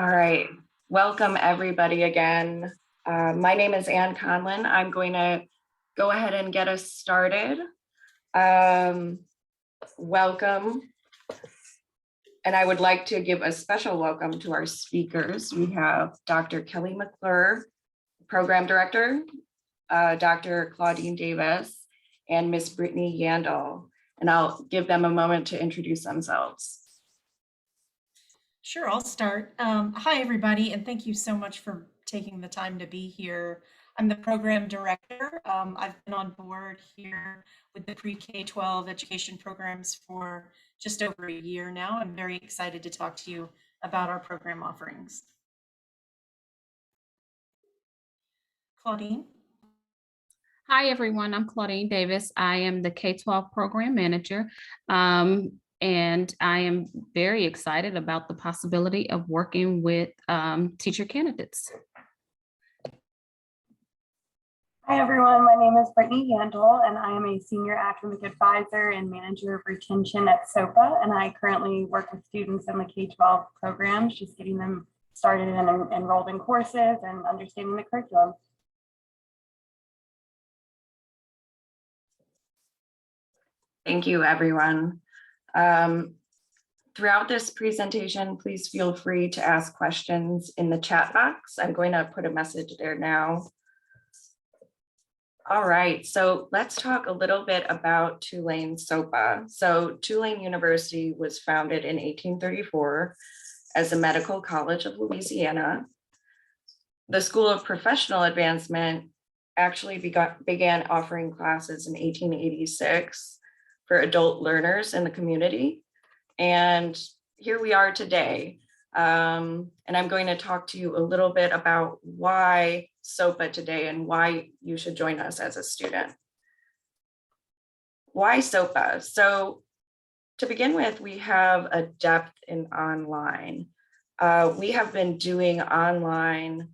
All right, welcome everybody again. My name is Ann Conlon. I'm going to go ahead and get us started. Welcome. And I would like to give a special welcome to our speakers. We have Dr. Kelly McClure, Program Director, Dr. Claudine Davis, and Miss Brittany Yandel. And I'll give them a moment to introduce themselves. Sure, I'll start. Hi, everybody, and thank you so much for taking the time to be here. I'm the program director. I've been on board here with the pre-K-12 education programs for just over a year now. I'm very excited to talk to you about our program offerings. Claudine? Hi, everyone. I'm Claudine Davis. I am the K-12 program manager, and I am very excited about the possibility of working with teacher candidates. Hi, everyone. My name is Brittany Yandel, and I am a senior academic advisor and manager of retention at SOPA, and I currently work with students in the K-12 programs, just getting them started and enrolled in courses and understanding the curriculum. Thank you, everyone. Throughout this presentation, please feel free to ask questions in the chat box. I'm going to put a message there now. All right, so let's talk a little bit about Tulane SOPA. So Tulane University was founded in 1834 as a medical college of Louisiana. The School of Professional Advancement actually began offering classes in 1886 for adult learners in the community. And here we are today. And I'm going to talk to you a little bit about why SOPA today and why you should join us as a student. Why SOPA? So to begin with, we have a depth in online. We have been doing online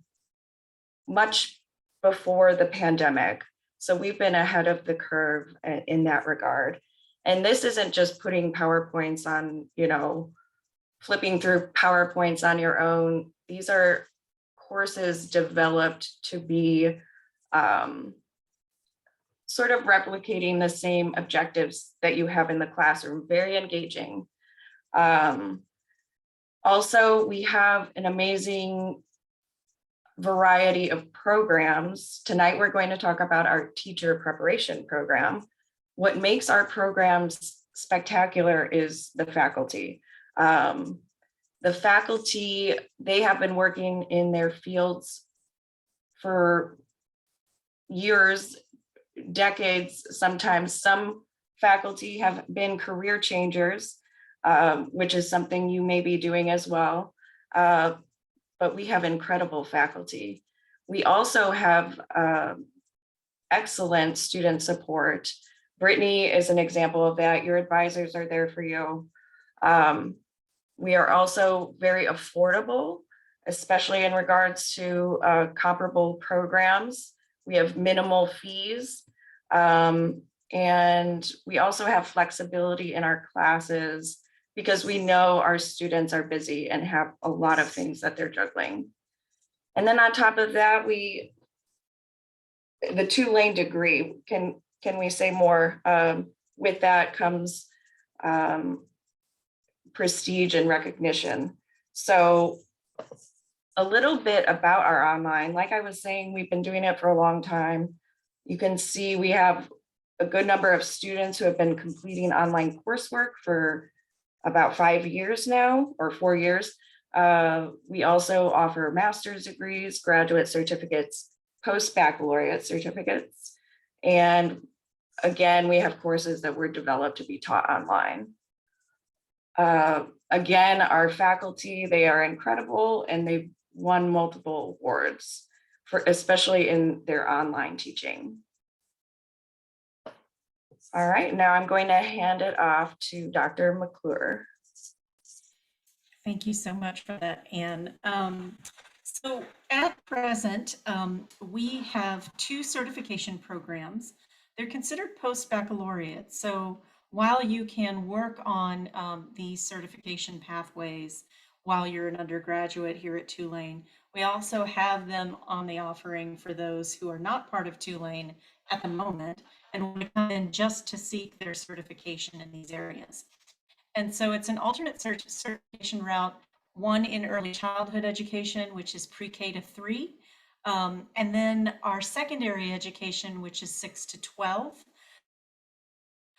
much before the pandemic. So we've been ahead of the curve in that regard. And this isn't just putting PowerPoints on, flipping through PowerPoints on your own. These are courses developed to be sort of replicating the same objectives that you have in the classroom, very engaging. Also, we have an amazing variety of programs. Tonight, we're going to talk about our teacher preparation program. What makes our programs spectacular is the faculty. The faculty, they have been working in their fields for years, decades, sometimes. Some faculty have been career changers, which is something you may be doing as well. But we have incredible faculty. We also have excellent student support. Brittany is an example of that. Your advisors are there for you. We are also very affordable, especially in regards to comparable programs. We have minimal fees. And we also have flexibility in our classes because we know our students are busy and have a lot of things that they're juggling. And then on top of that, the Tulane degree, can we say more? With that comes prestige and recognition. So a little bit about our online, like I was saying, we've been doing it for a long time. You can see we have a good number of students who have been completing online coursework for about 5 years now, or 4 years. We also offer master's degrees, graduate certificates, post-baccalaureate certificates. And again, we have courses that were developed to be taught online. Again, our faculty, they are incredible and they've won multiple awards, especially in their online teaching. All right, now I'm going to hand it off to Dr. McClure. Thank you so much for that, Anne. So at present, we have 2 certification programs. They're considered post-baccalaureate. So while you can work on these certification pathways, while you're an undergraduate here at Tulane. We also have them on the offering for those who are not part of Tulane at the moment and want to come in just to seek their certification in these areas. And so it's an alternate certification route, one in early childhood education, which is pre-K to 3, and then our secondary education, which is 6 to 12.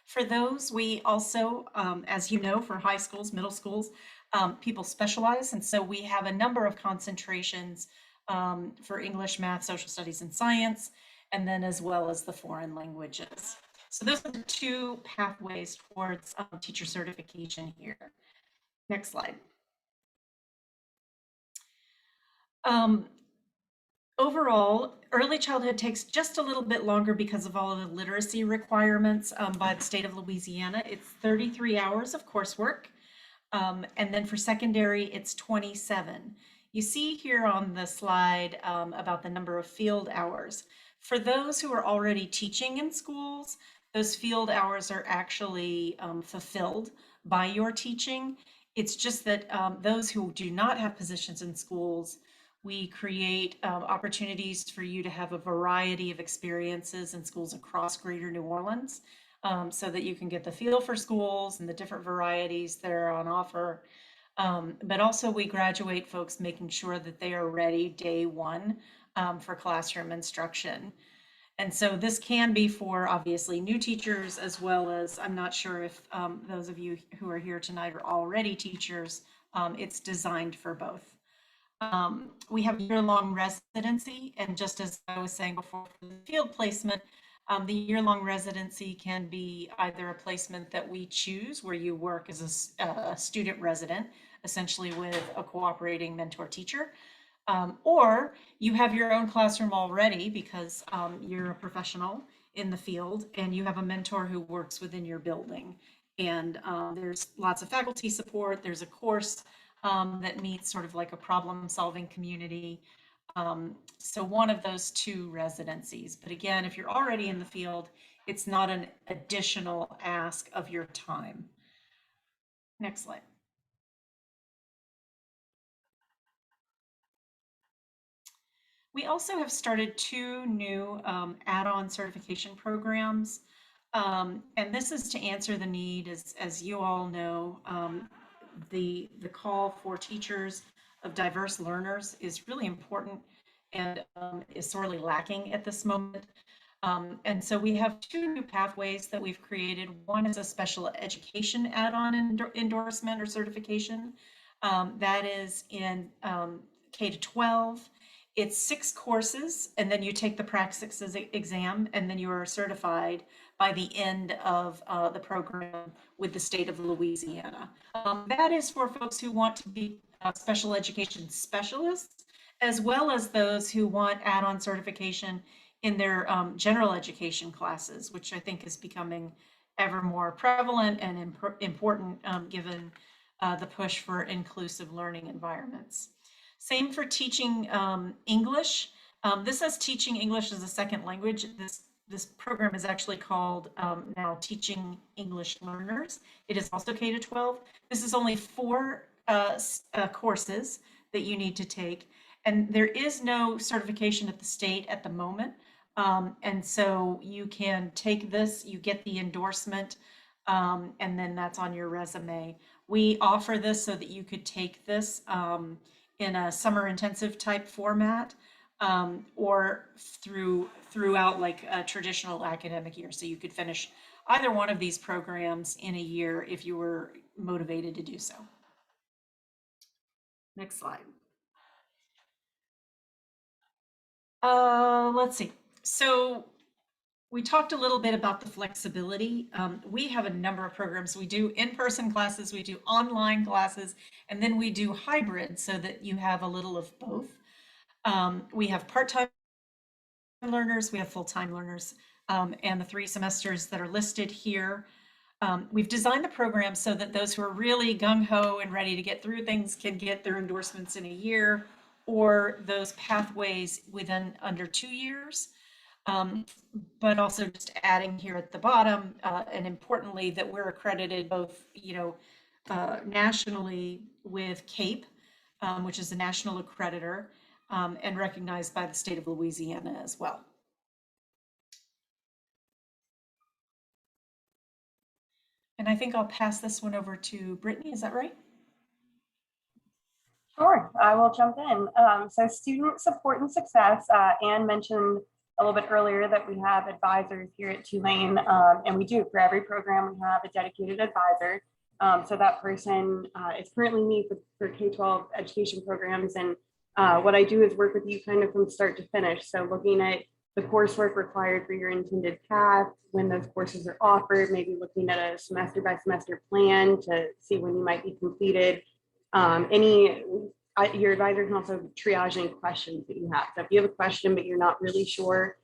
For those, we also, as you know, for high schools, middle schools, people specialize. And so we have a number of concentrations for English, math, social studies, and science, and then as well as the foreign languages. So those are the two pathways towards teacher certification here. Next slide. Overall, early childhood takes just a little bit longer because of all of the literacy requirements by the state of Louisiana. It's 33 hours of coursework. And then for secondary, it's 27. You see here on the slide about the number of field hours. For those who are already teaching in schools, those field hours are actually fulfilled by your teaching. It's just that those who do not have positions in schools, we create opportunities for you to have a variety of experiences in schools across Greater New Orleans, so that you can get the feel for schools and the different varieties that are on offer. But also we graduate folks making sure that they are ready day one for classroom instruction. And so this can be for obviously new teachers, as well as, I'm not sure if those of you who are here tonight are already teachers, it's designed for both. We have year-long residency, and just as I was saying before, for the field placement, the year-long residency can be either a placement that we choose, where you work as a student resident, essentially with a cooperating mentor teacher, or you have your own classroom already because you're a professional in the field and you have a mentor who works within your building. And there's lots of faculty support. There's a course that meets sort of like a problem-solving community. So one of those two residencies. But again, if you're already in the field, it's not an additional ask of your time. Next slide. We also have started two new add-on certification programs. And this is to answer the need, as you all know, the call for teachers of diverse learners is really important and is sorely lacking at this moment. And so we have two new pathways that we've created. One is a special education add-on endorsement or certification. That is in K to 12. It's 6 courses, and then you take the Praxis exam, and then you are certified by the end of the program with the state of Louisiana. That is for folks who want to be special education specialists, as well as those who want add-on certification in their general education classes, which I think is becoming ever more prevalent and important given the push for inclusive learning environments. Same for teaching English. This says teaching English as a second language. This program is actually called now Teaching English Learners. It is also K to 12. This is only 4 courses that you need to take. And there is no certification at the state at the moment. And so you can take this, you get the endorsement, and then that's on your resume. We offer this so that you could take this in a summer intensive type format, or throughout like a traditional academic year. So you could finish either one of these programs in a year if you were motivated to do so. Next slide. Let's see. So we talked a little bit about the flexibility. We have a number of programs. We do in-person classes, we do online classes, and then we do hybrid so that you have a little of both. We have part-time learners, we have full-time learners, and the 3 semesters that are listed here. We've designed the program so that those who are really gung-ho and ready to get through things can get their endorsements in a year, or those pathways within under 2 years. But also just adding here at the bottom, and importantly, that we're accredited both, nationally with CAPE, which is a national accreditor and recognized by the state of Louisiana as well. And I think I'll pass this one over to Brittany, is that right? Sure, I will jump in. So student support and success, Anne mentioned a little bit earlier that we have advisors here at Tulane, and we do. For every program, we have a dedicated advisor. So that person is currently me for K-12 education programs. And what I do is work with you kind of from start to finish. So looking at the coursework required for your intended path, when those courses are offered, maybe looking at a semester by semester plan to see when you might be completed. Your advisor can also triage any questions that you have. So if you have a question, but you're not really sure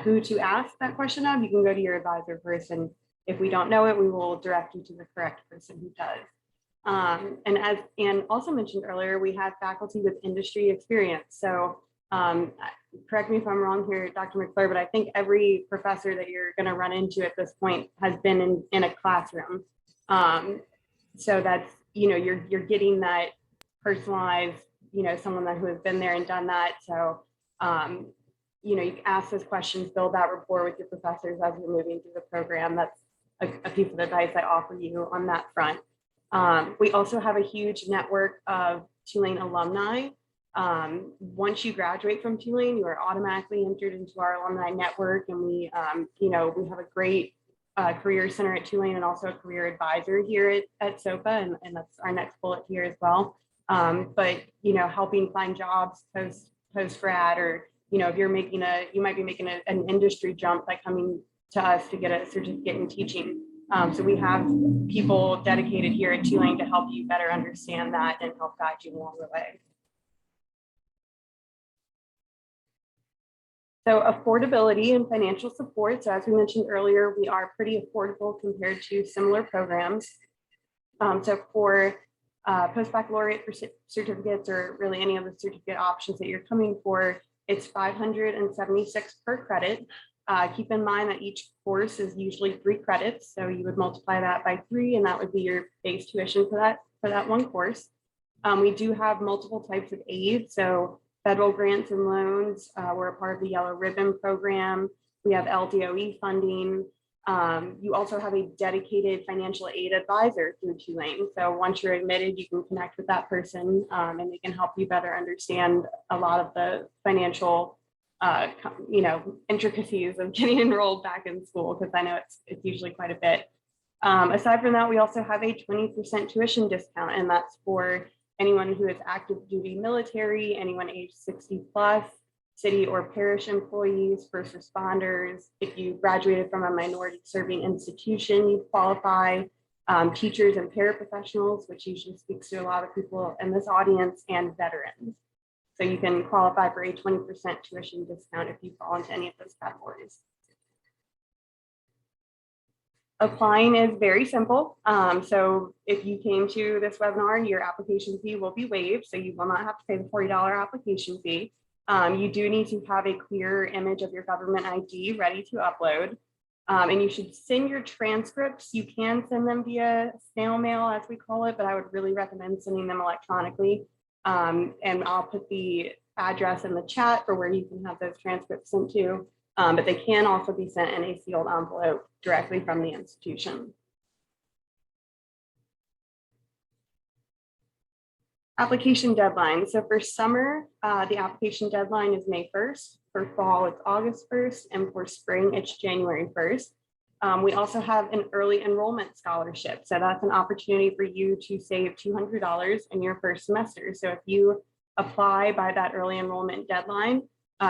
who to ask that question of, you can go to your advisor first. And if we don't know it, we will direct you to the correct person who does. And as Anne also mentioned earlier, we have faculty with industry experience. So correct me if I'm wrong here, Dr. McClure, but I think every professor that you're going to run into at this point has been in a classroom. So that's, you're getting that personalized, someone who has been there and done that. So, you can ask those questions, build that rapport with your professors as you're moving through the program. That's a piece of advice I offer you on that front. We also have a huge network of Tulane alumni. Once you graduate from Tulane, you are automatically entered into our alumni network, and we have a great career center at Tulane and also a career advisor here at SOPA, and that's our next bullet here as well. But helping find jobs post grad, or if you might be making an industry jump by coming to us to get a certificate in teaching. So we have people dedicated here at Tulane to help you better understand that and help guide you along the way. So affordability and financial support. So as we mentioned earlier, we are pretty affordable compared to similar programs. So for post-baccalaureate certificates, or really any of the certificate options that you're coming for, it's $576 per credit. Keep in mind that each course is usually 3 credits. So you would multiply that by 3, and that would be your base tuition for that one course. We do have multiple types of aid. So federal grants and loans, we're a part of the Yellow Ribbon program. We have LDOE funding. You also have a dedicated financial aid advisor through Tulane. So once you're admitted, you can connect with that person, and they can help you better understand a lot of the financial intricacies of getting enrolled back in school, because I know it's usually quite a bit. Aside from that, we also have a 20% tuition discount, and that's for anyone who is active duty military, anyone age 60 plus, city or parish employees, first responders. If you graduated from a minority serving institution, you qualify. Teachers and paraprofessionals, which usually speaks to a lot of people in this audience, and veterans. So you can qualify for a 20% tuition discount if you fall into any of those categories. Applying is very simple. So if you came to this webinar, your application fee will be waived. So you will not have to pay the $40 application fee. You do need to have a clear image of your government ID ready to upload. And you should send your transcripts. You can send them via snail mail, as we call it, but I would really recommend sending them electronically. And I'll put the address in the chat for where you can have those transcripts sent to. But they can also be sent in a sealed envelope directly from the institution. Application deadline. So for summer, the application deadline is May 1st. For fall, it's August 1st. And for spring, it's January 1st. We also have an early enrollment scholarship. So that's an opportunity for you to save $200 in your first semester. So if you apply by that early enrollment deadline,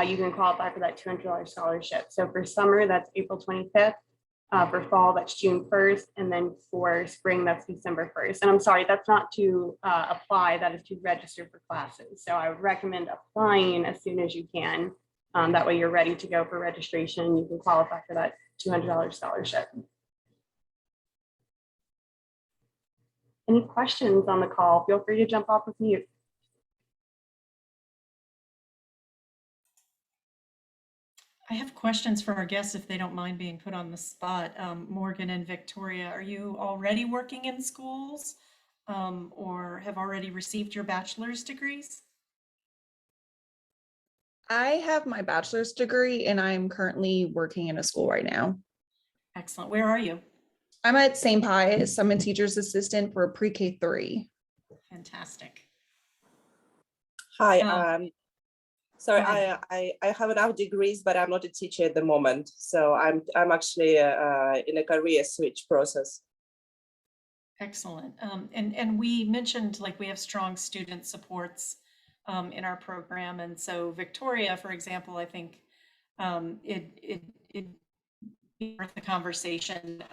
you can qualify for that $200 scholarship. So for summer, that's April 25th. For fall, that's June 1st. And then for spring, that's December 1st. And I'm sorry, that's not to apply, that is to register for classes. So I would recommend applying as soon as you can. That way you're ready to go for registration. You can qualify for that $200 scholarship. Any questions on the call? Feel free to jump off of mute. I have questions for our guests if they don't mind being put on the spot. Morgan and Victoria, are you already working in schools? or have already received your bachelor's degrees? I have my bachelor's degree and I'm currently working in a school right now. Excellent. Where are you? I'm at St. Pius. I'm a teacher's assistant for pre-K 3. Fantastic. Hi, sorry, go ahead. I have enough degrees, but I'm not a teacher at the moment. So I'm actually in a career switch process. Excellent. And we mentioned like we have strong student supports in our program. And so Victoria, for example, I think it be worth the conversation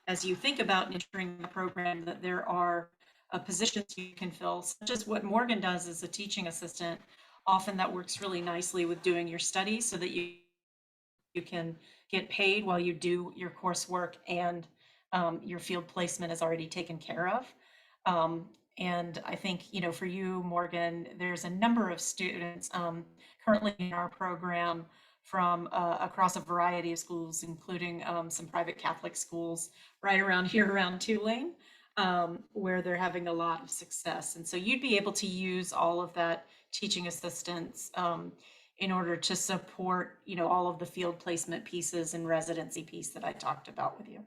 as you think about entering the program that there are positions you can fill, such as what Morgan does as a teaching assistant. Often that works really nicely with doing your studies so that you can get paid while you do your coursework and your field placement is already taken care of. And I think, you know, for you, Morgan, there's a number of students currently in our program from across a variety of schools, including some private Catholic schools right around here around Tulane, where they're having a lot of success. And so you'd be able to use all of that teaching assistance in order to support, you know, all of the field placement pieces and residency piece that I talked about with you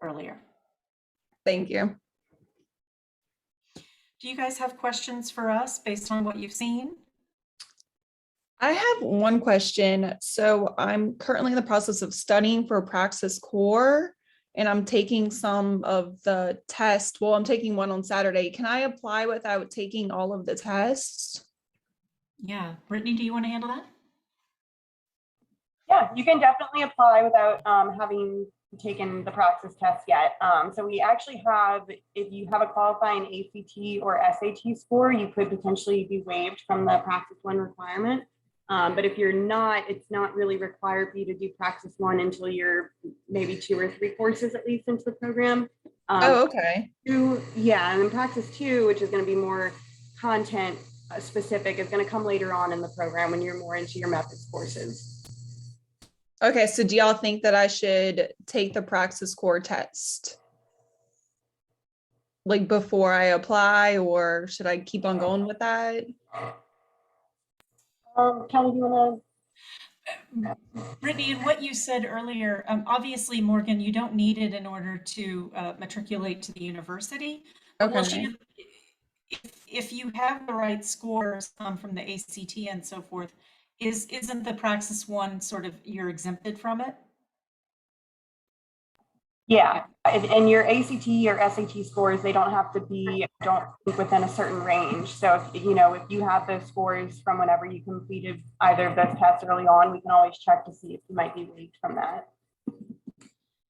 earlier. Thank you. Do you guys have questions for us based on what you've seen? I have one question. So I'm currently in the process of studying for a Praxis core and I'm taking some of the tests. Well, I'm taking one on Saturday. Can I apply without taking all of the tests? Yeah, Brittany, do you want to handle that? Yeah, you can definitely apply without having taken the Praxis test yet. So we actually have, if you have a qualifying ACT or SAT score, you could potentially be waived from the Praxis 1 requirement. But if you're not, it's not really required for you to do Praxis 1 until you're maybe 2 or 3 courses at least into the program. Oh, okay. Yeah, and then Praxis 2, which is going to be more content specific, is going to come later on in the program when you're more into your methods courses. Okay, so do y'all think that I should take the Praxis core test like before I apply, or should I keep on going with that? Kelly, do you want Brittany, and what you said earlier, obviously, Morgan, you don't need it in order to matriculate to the university. But Okay. if you have the right scores from the ACT and so forth, isn't the Praxis 1 sort of, you're exempted from it? Yeah, and your ACT or SAT scores, they don't have to be, I don't think, within a certain range. So if you have those scores from whenever you completed either of those tests early on, we can always check to see if you might be waived from that.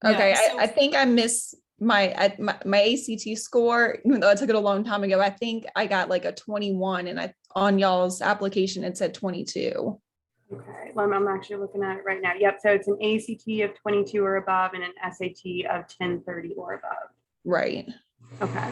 Okay, Yeah, so- I think I missed my ACT score, even though I took it a long time ago. I think I got like a 21 and on y'all's application it said 22. Okay, I'm actually looking at it right now. Yep, so it's an ACT of 22 or above and an SAT of 1030 or above. Right. Okay.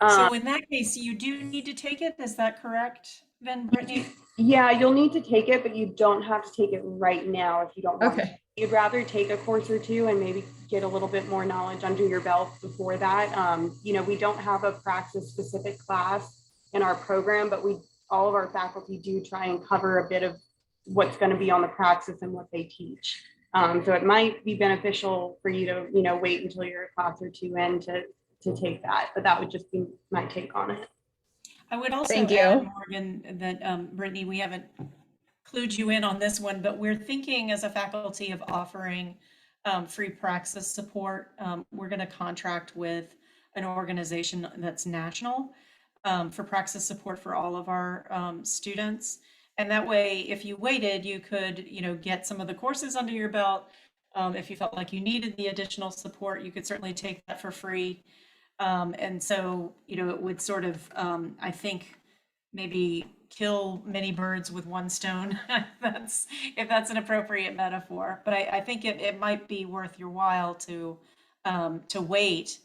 So in that case, you do need to take it, is that correct, then, Brittany? Yeah, you'll need to take it, but you don't have to take it right now if you don't want to. Okay. You'd rather take a course or two and maybe get a little bit more knowledge under your belt before that. We don't have a Praxis specific class in our program, but all of our faculty do try and cover a bit of what's going to be on the Praxis and what they teach. So it might be beneficial for you to, wait until you're a class or two in to take that, but that would just be my take on it. I would also Thank add, you. Morgan, that Brittany, we haven't clued you in on this one, but we're thinking as a faculty of offering free Praxis support. We're going to contract with an organization that's national for Praxis support for all of our students. And that way, if you waited, you could, get some of the courses under your belt. If you felt like you needed the additional support, you could certainly take that for free. And so, it would sort of, I think, maybe kill many birds with one stone, if that's an appropriate metaphor. But I think it might be worth your while to wait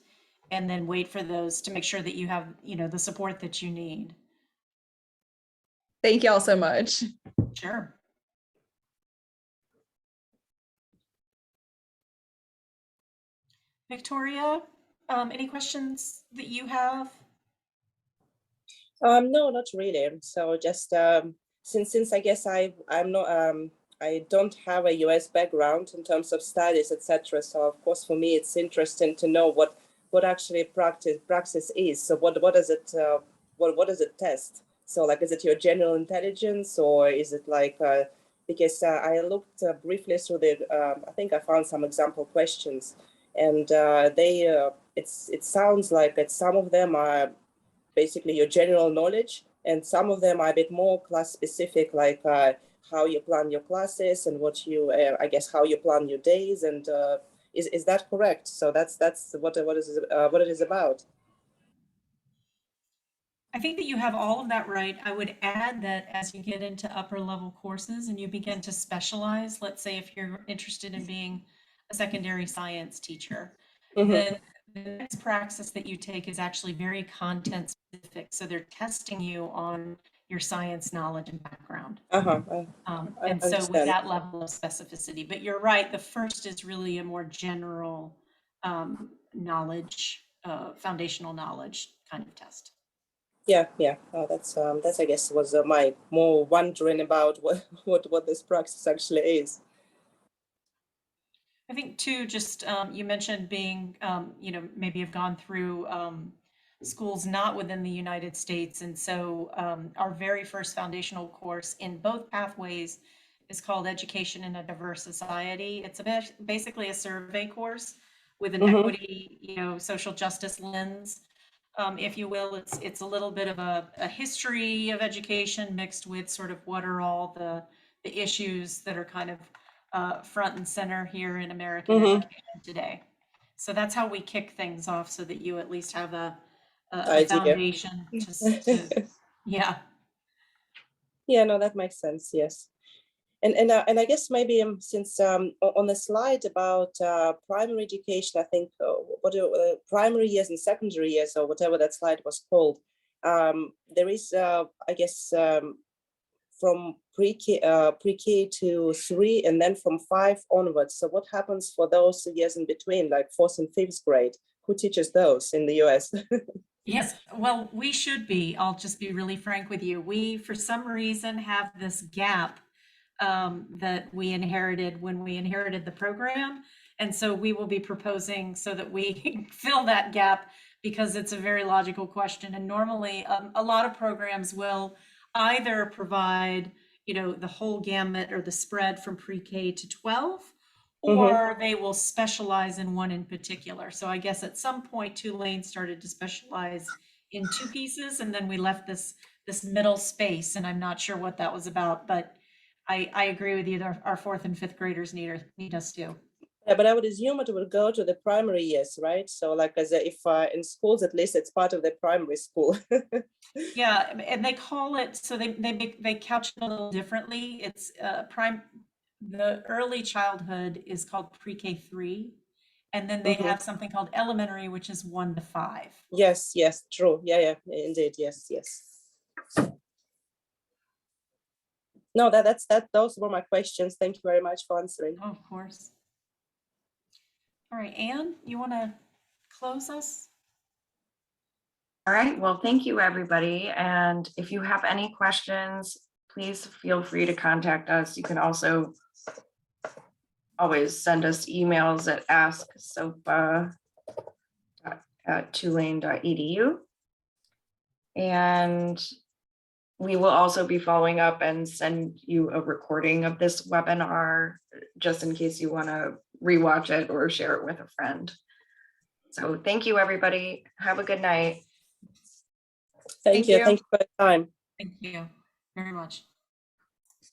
and then wait for those to make sure that you have, the support that you need. Thank y'all so much. Sure. Victoria, Any questions that you have? No, not really. So just since I guess I'm not I don't have a US background in terms of studies, etc. So of course for me it's interesting to know what actually Praxis is. So what does it what does it test? So like, is it your general intelligence, or is it like because I looked briefly through the I think I found some example questions, and they it sounds like that some of them are basically your general knowledge, and some of them are a bit more class specific, like how you plan your classes and what you I guess how you plan your days, and is that correct? So that's what it is about. I think that you have all of that right. I would add that as you get into upper level courses and you begin to specialize, let's say if you're interested in being a secondary science teacher, then the next praxis that you take is actually very content specific. So they're testing you on your science knowledge and background. Uh-huh. I And so with understand. that level of specificity, but you're right, the first is really a more general knowledge, foundational knowledge kind of test. Yeah, yeah. Oh, that's I guess was my more wondering about what this praxis actually is. I think too, just you mentioned being, maybe have gone through schools not within the United States. And so our very first foundational course in both pathways is called Education in a Diverse Society. It's basically a survey course with an equity, social justice lens, if you will. It's a little bit of a history of education mixed with sort of what are all the issues that are kind of front and center here in American education today. So that's how we kick things off, so that you at least have a Idea. foundation to yeah. Yeah, no, that makes sense. Yes. And I guess maybe since on the slide about primary education, I think primary years and secondary years, or whatever that slide was called, there is I guess from pre-K to 3, and then from 5 onwards. So what happens for those years in between, like 4th and 5th grade? Who teaches those in the US? Yes, well, we should be. I'll just be really frank with you. We, for some reason, have this gap that we inherited when we inherited the program. And so we will be proposing so that we fill that gap, because it's a very logical question. And normally, a lot of programs will either provide, the whole gamut or the spread from pre-K to 12, or they will specialize in one in particular. So I guess at some point Tulane started to specialize in 2 pieces, and then we left this middle space, and I'm not sure what that was about, but I agree with you. Our 4th and 5th graders need us too. Yeah, but I would assume it would go to the primary years, right? So like if in schools, at least it's part of the primary school. Yeah, and they call it, so they couch it a little differently. It's the early childhood is called pre-K 3, and then they have something called elementary, which is 1 to 5. Yes, yes, true. Yeah, indeed. Yes, yes. No, those were my questions. Thank you very much for answering. Oh, of course. All right, Anne, you want to close us? All right, well, thank you, everybody. And if you have any questions, please feel free to contact us. You can also always send us emails at asksopa@tulane.edu. And we will also be following up and send you a recording of this webinar, just in case you want to rewatch it or share it with a friend. So thank you, everybody. Have a good night. Thank you. Thank you for your time. Thank you very much.